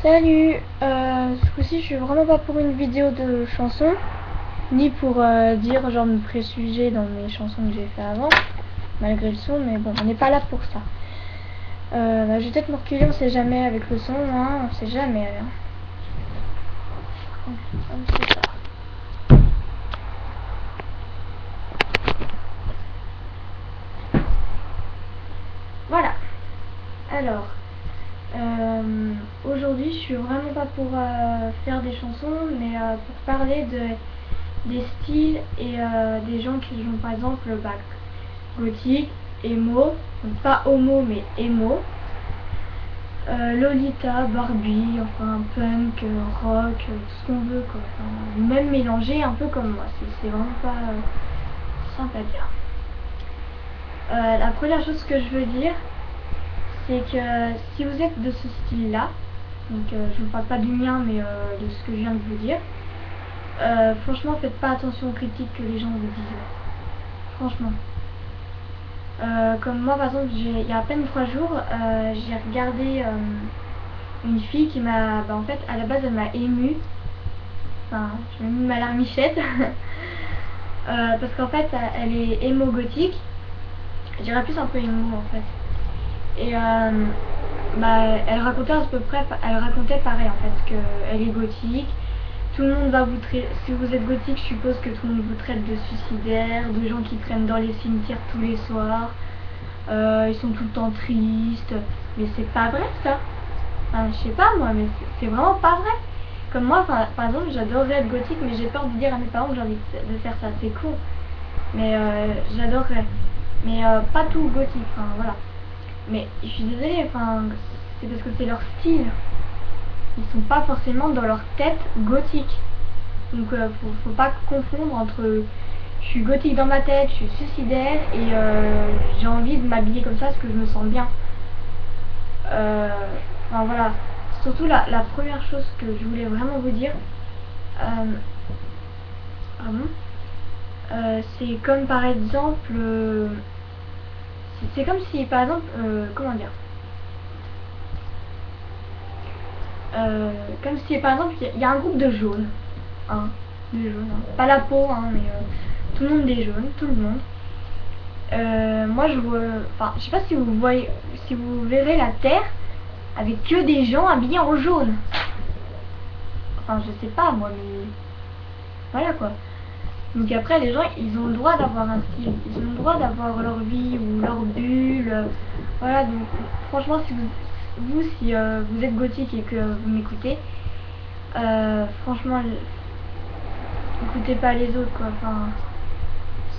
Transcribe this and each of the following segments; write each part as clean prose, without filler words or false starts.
Salut, ce coup-ci je suis vraiment pas pour une vidéo de chansons, ni pour dire genre me préjuger dans mes chansons que j'ai fait avant, malgré le son, mais bon, on n'est pas là pour ça. Je vais peut-être me reculer, on sait jamais avec le son, hein, on sait jamais. C'est ça. Voilà. Alors, aujourd'hui je suis vraiment pas pour faire des chansons, mais pour parler des styles et des gens qui jouent par exemple gothique, emo, donc pas homo mais emo, Lolita, Barbie, enfin punk, rock, tout ce qu'on veut quoi. Enfin, même mélanger un peu comme moi, c'est vraiment pas simple à dire. La première chose que je veux dire, c'est que si vous êtes de ce style là, donc je vous parle pas du mien mais de ce que je viens de vous dire, franchement faites pas attention aux critiques que les gens vous disent. Franchement. Comme moi par exemple, il y a à peine 3 jours, j'ai regardé une fille qui m'a, en fait à la base elle m'a émue, enfin je m'ai mis ma larmichette parce qu'en fait elle est émo gothique, je dirais plus un peu émo en fait, et elle racontait à peu près, elle racontait pareil en fait, qu'elle est gothique, tout le monde va vous traiter, si vous êtes gothique je suppose que tout le monde vous traite de suicidaire, de gens qui traînent dans les cimetières tous les soirs, ils sont tout le temps tristes, mais c'est pas vrai ça. Enfin, je sais pas moi, mais c'est vraiment pas vrai. Comme moi, par exemple, j'adorerais être gothique, mais j'ai peur de dire à mes parents que j'ai envie de faire ça. C'est con, mais j'adorerais. Mais pas tout gothique, enfin voilà. Mais je suis désolée, enfin, c'est parce que c'est leur style. Ils sont pas forcément dans leur tête gothique. Donc faut pas confondre entre je suis gothique dans ma tête, je suis suicidaire et j'ai envie de m'habiller comme ça parce que je me sens bien. Enfin voilà. Surtout la première chose que je voulais vraiment vous dire, c'est comme par exemple, c'est comme si par exemple, comment dire, comme si par exemple il y a un groupe de jaunes, hein, pas la peau, hein, mais tout le monde est jaune, tout le monde. Moi je vois, enfin je sais pas si vous voyez, si vous verrez la terre avec que des gens habillés en jaune. Enfin je sais pas moi, mais voilà quoi. Donc après les gens ils ont le droit d'avoir un style, ils ont le droit d'avoir leur vie ou leur bulle. Voilà, donc franchement si si vous êtes gothique et que vous m'écoutez, franchement écoutez pas les autres quoi. Enfin,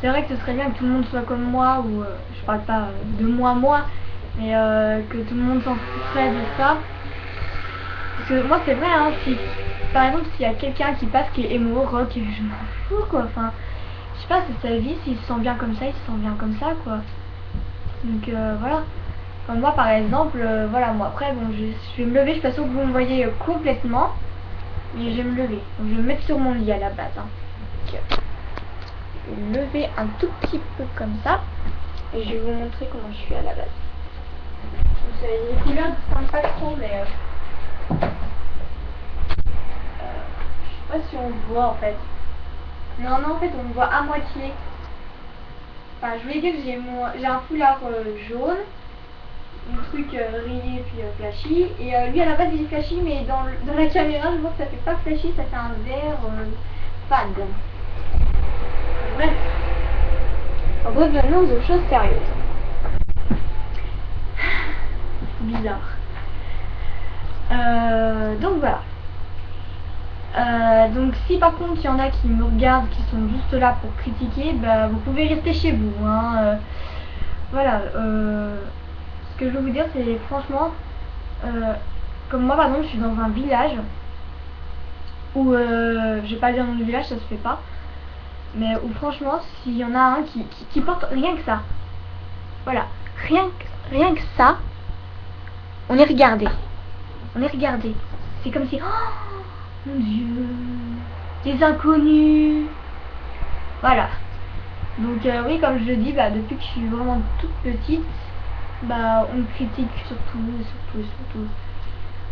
c'est vrai que ce serait bien que tout le monde soit comme moi, ou je parle pas de moi, mais que tout le monde s'en foutrait de ça. Parce que moi c'est vrai, hein, si par exemple s'il y a quelqu'un qui passe qui est émo, rock, je m'en fous quoi. Enfin, je sais pas, c'est sa vie, s'il se sent bien comme ça, il se sent bien comme ça quoi. Donc voilà. Enfin, moi par exemple, voilà, moi après bon, je vais me lever, je suis pas sûre que vous me voyez complètement, mais je vais me lever. Donc je vais me mettre sur mon lit à la base. Hein. Donc, je vais me lever un tout petit peu comme ça, et je vais vous montrer comment je suis à la base. Donc, les couleurs ne distinguent pas trop, mais je sais pas si on voit en fait. Non, en fait on me voit à moitié. Enfin, je voulais dire que j'ai un foulard jaune, un truc rayé puis flashy, et lui à la base il est flashy, mais dans la caméra je vois que ça fait pas flashy, ça fait un vert fade. Bref, revenons aux choses sérieuses. Bizarre. Donc voilà. Donc si par contre il y en a qui me regardent, qui sont juste là pour critiquer, vous pouvez rester chez vous. Hein. Voilà. Ce que je veux vous dire, c'est franchement, comme moi par exemple, je suis dans un village où, je vais pas dire dans le village, ça se fait pas, mais où franchement, s'il y en a un qui porte rien que ça, voilà, rien que ça, on est regardé. C'est comme si, oh mon Dieu, des inconnus. Voilà. Donc oui, comme je le dis, depuis que je suis vraiment toute petite, on me critique surtout.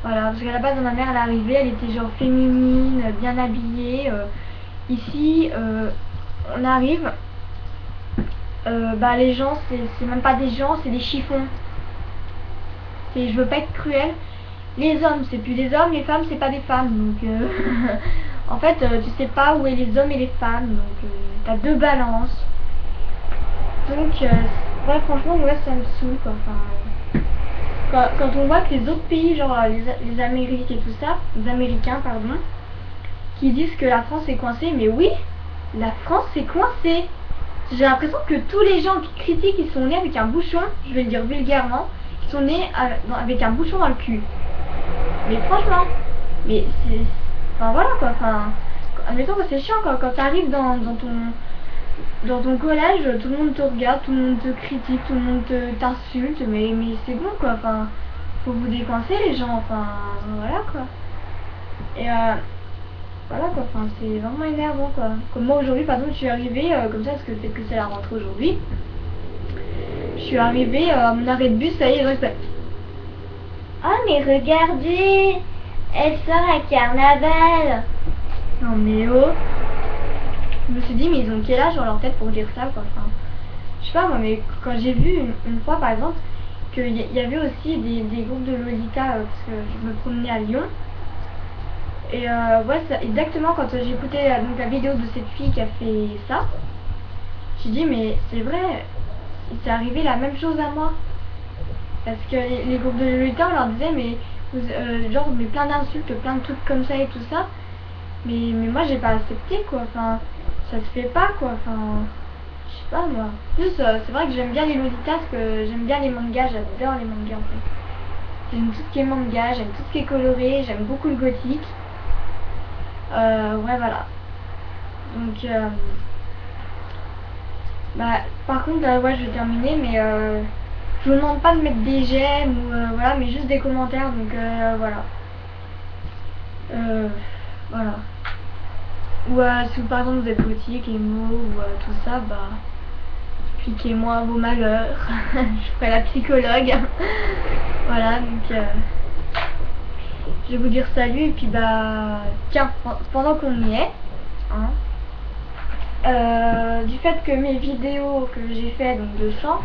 Voilà, parce qu'à la base, ma mère, elle est arrivée, elle était genre féminine, bien habillée. Ici, on arrive, bah les gens, c'est même pas des gens, c'est des chiffons. Je veux pas être cruelle. Les hommes, c'est plus des hommes, les femmes, c'est pas des femmes. Donc, en fait, tu sais pas où est les hommes et les femmes. Donc, t'as deux balances. Donc, ouais, franchement, moi, ça me saoule, quoi. Enfin, quand on voit que les autres pays, genre les Amériques et tout ça, les Américains, pardon, qui disent que la France est coincée, mais oui, la France est coincée. J'ai l'impression que tous les gens qui critiquent, ils sont nés avec un bouchon, je vais le dire vulgairement, ils sont nés avec un bouchon dans le cul. Mais franchement, mais c'est... Enfin voilà quoi, enfin... Admettons que c'est chiant quand t'arrives dans ton collège, tout le monde te regarde, tout le monde te critique, tout le monde t'insulte, mais c'est bon quoi, enfin... Faut vous décoincer les gens, enfin... Voilà quoi. Et voilà quoi, enfin c'est vraiment énervant quoi. Comme moi aujourd'hui par exemple je suis arrivée, comme ça parce que peut-être que c'est la rentrée aujourd'hui. Je suis arrivée à mon arrêt de bus, ça y est, je reste. Oh mais regardez, elle sort à carnaval. Non mais oh. Je me suis dit mais ils ont quel âge dans leur tête pour dire ça quoi. Enfin, je sais pas moi, mais quand j'ai vu une fois par exemple qu'il y avait aussi des groupes de Lolita, parce que je me promenais à Lyon. Et ouais, exactement quand j'ai écouté donc, la vidéo de cette fille qui a fait ça, j'ai dit mais c'est vrai, il s'est arrivé la même chose à moi. Parce que les groupes de Lolita, on leur disait mais genre mais plein d'insultes, plein de trucs comme ça et tout ça. Mais moi j'ai pas accepté quoi, enfin ça se fait pas quoi, enfin je sais pas moi. En plus c'est vrai que j'aime bien les Lolita parce que j'aime bien les mangas, j'adore les mangas en fait. J'aime tout ce qui est manga, j'aime tout ce qui est coloré, j'aime beaucoup le gothique. Ouais voilà. Donc bah par contre ouais je vais terminer mais je vous demande pas de mettre des j'aime ou voilà mais juste des commentaires donc voilà. Voilà. Ou si par exemple vous êtes gothique, émo ou tout ça, bah expliquez-moi vos malheurs. Je ferai la psychologue. Voilà donc je vais vous dire salut et puis bah tiens pendant qu'on y est hein, du fait que mes vidéos que j'ai fait donc de chant,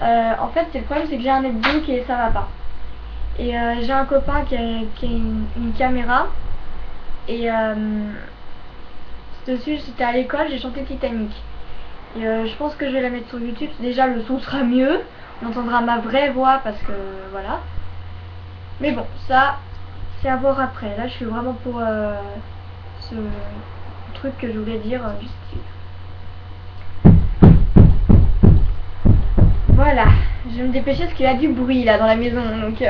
en fait c'est le problème c'est que j'ai un netbook et ça va pas. Et j'ai un copain qui a une caméra et dessus c'était à l'école, j'ai chanté Titanic. Et je pense que je vais la mettre sur YouTube, déjà le son sera mieux, on entendra ma vraie voix parce que voilà. Mais bon, ça c'est à voir après. Là je suis vraiment pour ce truc que je voulais dire du style. Voilà, je vais me dépêcher parce qu'il y a du bruit là dans la maison. Donc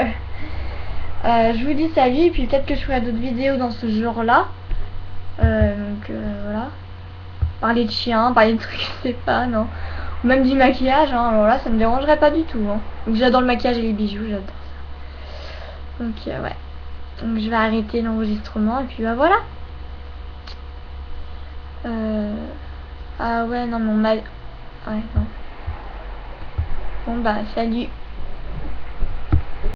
je vous dis salut et puis peut-être que je ferai d'autres vidéos dans ce genre là. Donc voilà. Parler de chiens, parler de trucs, je sais pas, non. Ou même du maquillage, hein, alors là ça me dérangerait pas du tout. Hein. Donc j'adore le maquillage et les bijoux, j'adore ça. Donc ouais. Donc je vais arrêter l'enregistrement et puis bah voilà. Ah ouais non mais on m'a... Ouais non. Bon bah salut.